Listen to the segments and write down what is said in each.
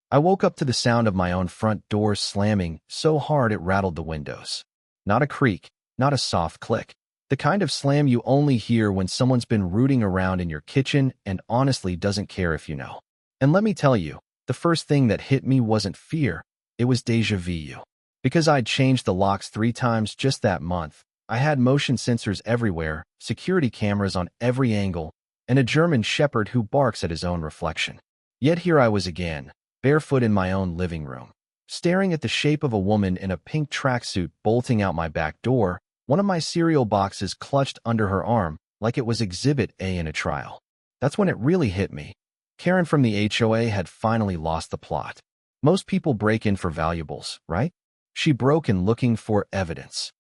I woke up to the sound of my own front door slamming so hard it rattled the windows. Not a creak, not a soft click. The kind of slam you only hear when someone's been rooting around in your kitchen and honestly doesn't care if you know. And let me tell you, the first thing that hit me wasn't fear, it was déjà vu. Because I'd changed the locks 3 times just that month, I had motion sensors everywhere, security cameras on every angle, and a German shepherd who barks at his own reflection. Yet here I was again, barefoot in my own living room, staring at the shape of a woman in a pink tracksuit bolting out my back door, one of my cereal boxes clutched under her arm like it was Exhibit A in a trial. That's when it really hit me. Karen from the HOA had finally lost the plot. Most people break in for valuables, right? She broke in looking for evidence.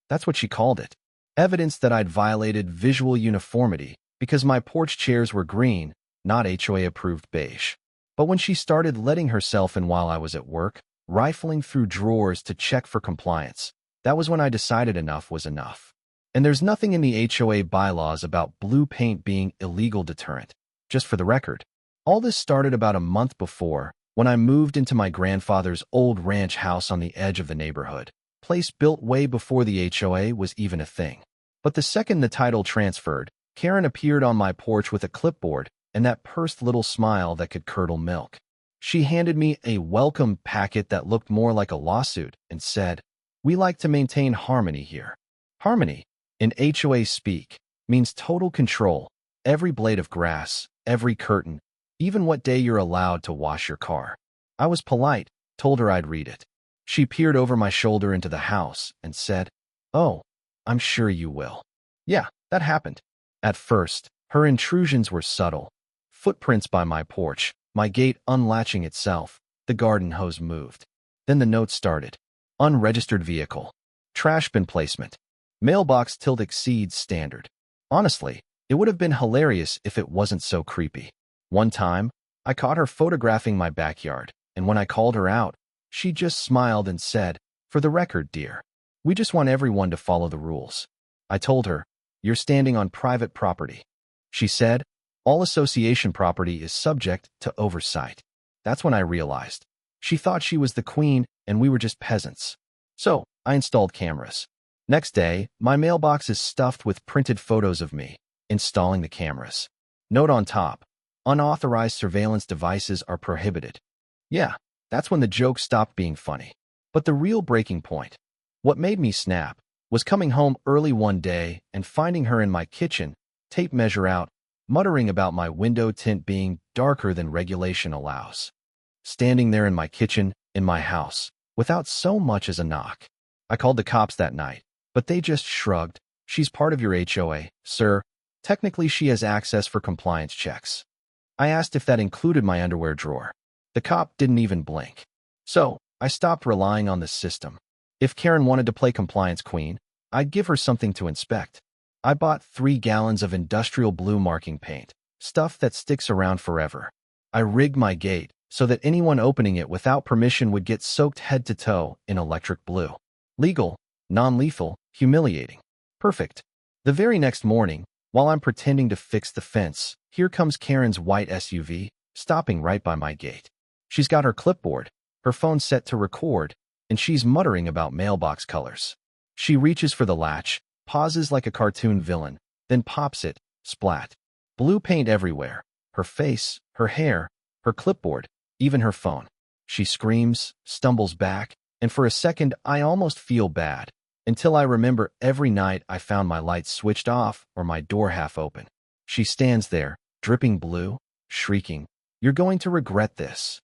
That's what she called it. Evidence that I'd violated visual uniformity because my porch chairs were green, not HOA-approved beige. But when she started letting herself in while I was at work, rifling through drawers to check for compliance, that was when I decided enough was enough. And there's nothing in the HOA bylaws about blue paint being illegal deterrent. Just for the record, all this started about a month before, when I moved into my grandfather's old ranch house on the edge of the neighborhood, place built way before the HOA was even a thing. But the second the title transferred, Karen appeared on my porch with a clipboard and that pursed little smile that could curdle milk. She handed me a welcome packet that looked more like a lawsuit and said, "We like to maintain harmony here." Harmony, in HOA speak, means total control. Every blade of grass, every curtain, even what day you're allowed to wash your car. I was polite, told her I'd read it. She peered over my shoulder into the house and said, "Oh, I'm sure you will." Yeah, that happened. At first, her intrusions were subtle. Footprints by my porch, my gate unlatching itself, the garden hose moved. Then the notes started. Unregistered vehicle. Trash bin placement. Mailbox tilt exceeds standard. Honestly, it would have been hilarious if it wasn't so creepy. One time, I caught her photographing my backyard, and when I called her out, she just smiled and said, "For the record, dear, we just want everyone to follow the rules." I told her, "You're standing on private property." She said, "All association property is subject to oversight." That's when I realized. She thought she was the queen and we were just peasants. So, I installed cameras. Next day, my mailbox is stuffed with printed photos of me installing the cameras. Note on top, unauthorized surveillance devices are prohibited. Yeah, that's when the joke stopped being funny. But the real breaking point, what made me snap, was coming home early one day and finding her in my kitchen, tape measure out, muttering about my window tint being darker than regulation allows. Standing there in my kitchen, in my house, without so much as a knock. I called the cops that night, but they just shrugged. "She's part of your HOA, sir. Technically, she has access for compliance checks." I asked if that included my underwear drawer. The cop didn't even blink. So, I stopped relying on the system. If Karen wanted to play compliance queen, I'd give her something to inspect. I bought 3 gallons of industrial blue marking paint, stuff that sticks around forever. I rigged my gate so that anyone opening it without permission would get soaked head to toe in electric blue. Legal, non-lethal, humiliating. Perfect. The very next morning, while I'm pretending to fix the fence, here comes Karen's white SUV, stopping right by my gate. She's got her clipboard, her phone set to record, and she's muttering about mailbox colors. She reaches for the latch, pauses like a cartoon villain, then pops it, splat. Blue paint everywhere. Her face, her hair, her clipboard, even her phone. She screams, stumbles back, and for a second I almost feel bad, until I remember every night I found my lights switched off or my door half open. She stands there, dripping blue, shrieking, "You're going to regret this."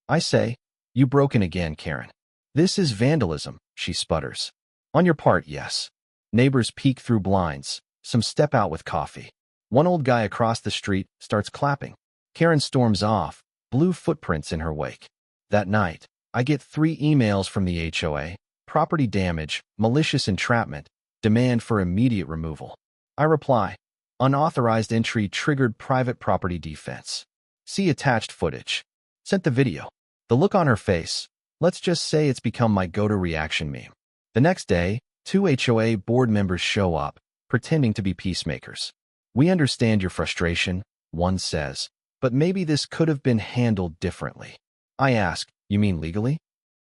I say, "You broken again, Karen." "This is vandalism," she sputters. "On your part, yes." Neighbors peek through blinds, some step out with coffee. One old guy across the street starts clapping. Karen storms off, blue footprints in her wake. That night, I get 3 emails from the HOA, property damage, malicious entrapment, demand for immediate removal. I reply, unauthorized entry triggered private property defense. See attached footage. Sent the video. The look on her face, let's just say it's become my go-to reaction meme. The next day, 2 HOA board members show up, pretending to be peacemakers. "We understand your frustration," one says, "but maybe this could have been handled differently." I ask, you mean legally?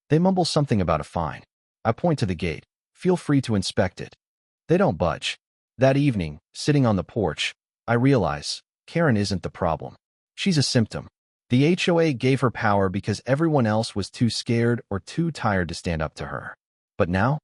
They mumble something about a fine. I point to the gate. Feel free to inspect it. They don't budge. That evening, sitting on the porch, I realize Karen isn't the problem. She's a symptom. The HOA gave her power because everyone else was too scared or too tired to stand up to her. But now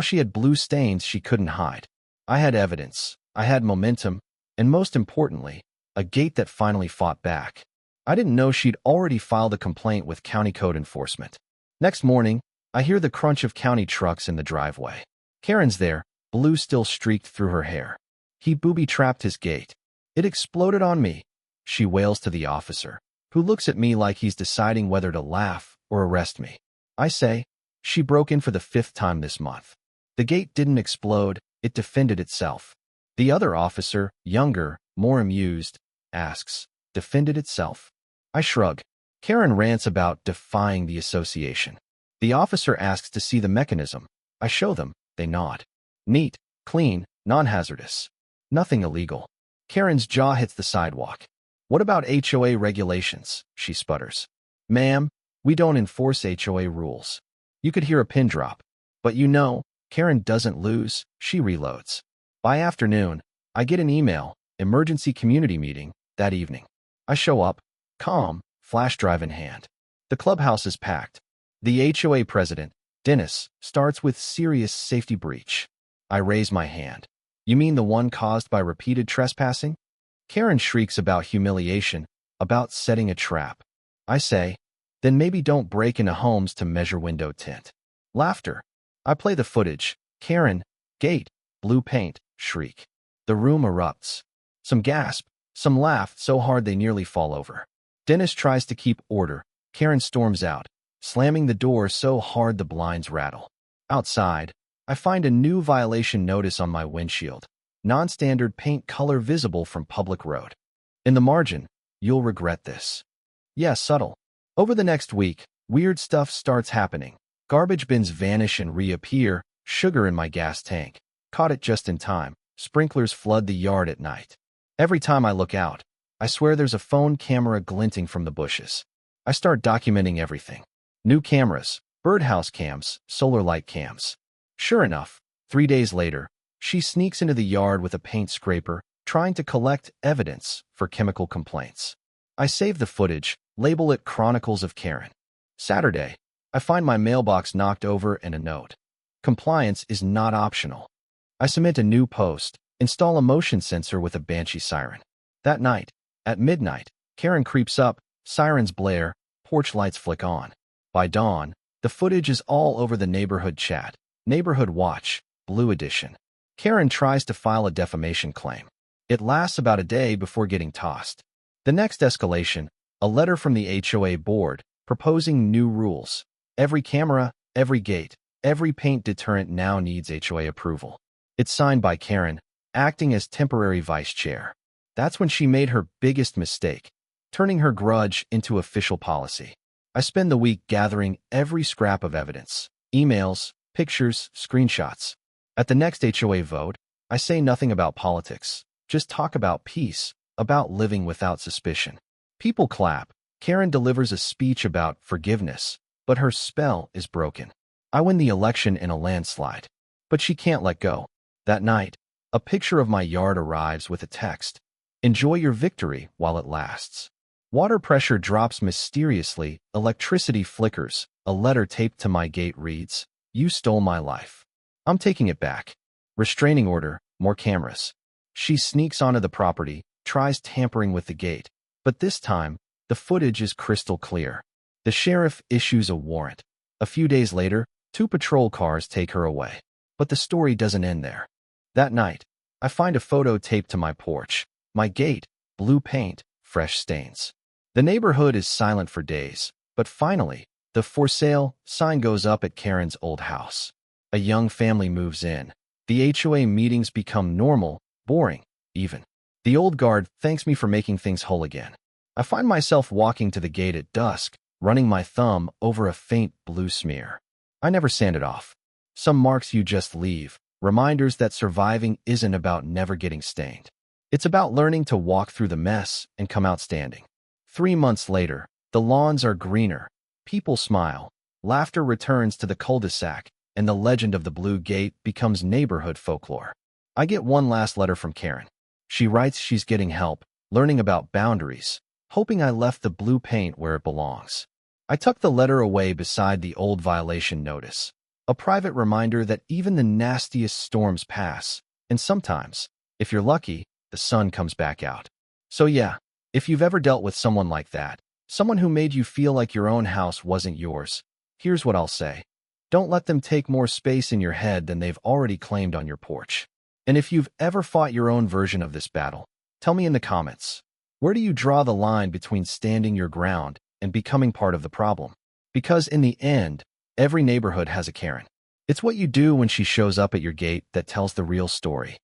she had blue stains she couldn't hide. I had evidence, I had momentum, and most importantly, a gate that finally fought back. I didn't know she'd already filed a complaint with county code enforcement. Next morning, I hear the crunch of county trucks in the driveway. Karen's there, blue still streaked through her hair. He booby-trapped his gate. It exploded on me. She wails to the officer, who looks at me like he's deciding whether to laugh or arrest me. I say, she broke in for the 5th time this month. The gate didn't explode, it defended itself. The other officer, younger, more amused, asks, defended itself? I shrug. Karen rants about defying the association. The officer asks to see the mechanism. I show them, they nod. Neat, clean, non-hazardous. Nothing illegal. Karen's jaw hits the sidewalk. What about HOA regulations? She sputters. Ma'am, we don't enforce HOA rules. You could hear a pin drop. But you know, Karen doesn't lose, she reloads. By afternoon, I get an email, emergency community meeting, that evening. I show up, calm, flash drive in hand. The clubhouse is packed. The HOA president, Dennis, starts with serious safety breach. I raise my hand. You mean the one caused by repeated trespassing? Karen shrieks about humiliation, about setting a trap. I say, then maybe don't break into homes to measure window tint. Laughter. I play the footage. Karen, gate, blue paint, shriek. The room erupts. Some gasp, some laugh so hard they nearly fall over. Dennis tries to keep order. Karen storms out, slamming the door so hard the blinds rattle. Outside, I find a new violation notice on my windshield. Non-standard paint color visible from public road. In the margin, you'll regret this. Yeah, subtle. Over the next week, weird stuff starts happening. Garbage bins vanish and reappear, sugar in my gas tank. Caught it just in time. Sprinklers flood the yard at night. Every time I look out, I swear there's a phone camera glinting from the bushes. I start documenting everything. New cameras, birdhouse cams, solar light cams. Sure enough, 3 days later, she sneaks into the yard with a paint scraper, trying to collect evidence for chemical complaints. I save the footage, label it Chronicles of Karen. Saturday, I find my mailbox knocked over and a note. Compliance is not optional. I submit a new post, install a motion sensor with a banshee siren. That night, at midnight, Karen creeps up, sirens blare, porch lights flick on. By dawn, the footage is all over the neighborhood chat. Neighborhood Watch, Blue Edition. Karen tries to file a defamation claim. It lasts about a day before getting tossed. The next escalation, a letter from the HOA board proposing new rules. Every camera, every gate, every paint deterrent now needs HOA approval. It's signed by Karen, acting as temporary vice chair. That's when she made her biggest mistake, turning her grudge into official policy. I spend the week gathering every scrap of evidence, emails, pictures, screenshots. At the next HOA vote, I say nothing about politics, just talk about peace, about living without suspicion. People clap. Karen delivers a speech about forgiveness, but her spell is broken. I win the election in a landslide, but she can't let go. That night, a picture of my yard arrives with a text. Enjoy your victory while it lasts. Water pressure drops mysteriously, electricity flickers, a letter taped to my gate reads, "You stole my life." I'm taking it back. Restraining order, more cameras. She sneaks onto the property, tries tampering with the gate, but this time, the footage is crystal clear. The sheriff issues a warrant. A few days later, 2 patrol cars take her away. But the story doesn't end there. That night, I find a photo taped to my porch. My gate, blue paint, fresh stains. The neighborhood is silent for days, but finally, the for sale sign goes up at Karen's old house. A young family moves in. The HOA meetings become normal, boring, even. The old guard thanks me for making things whole again. I find myself walking to the gate at dusk, running my thumb over a faint blue smear. I never sand it off. Some marks you just leave, reminders that surviving isn't about never getting stained. It's about learning to walk through the mess and come out standing. 3 months later, the lawns are greener, People smile. Laughter returns to the cul-de-sac, and the legend of the blue gate becomes neighborhood folklore. I get one last letter from Karen. She writes she's getting help, learning about boundaries, hoping I left the blue paint where it belongs. I tuck the letter away beside the old violation notice, a private reminder that even the nastiest storms pass, and sometimes, if you're lucky, the sun comes back out. So yeah, if you've ever dealt with someone like that, someone who made you feel like your own house wasn't yours, here's what I'll say. Don't let them take more space in your head than they've already claimed on your porch. And if you've ever fought your own version of this battle, tell me in the comments. Where do you draw the line between standing your ground and becoming part of the problem? Because in the end, every neighborhood has a Karen. It's what you do when she shows up at your gate that tells the real story.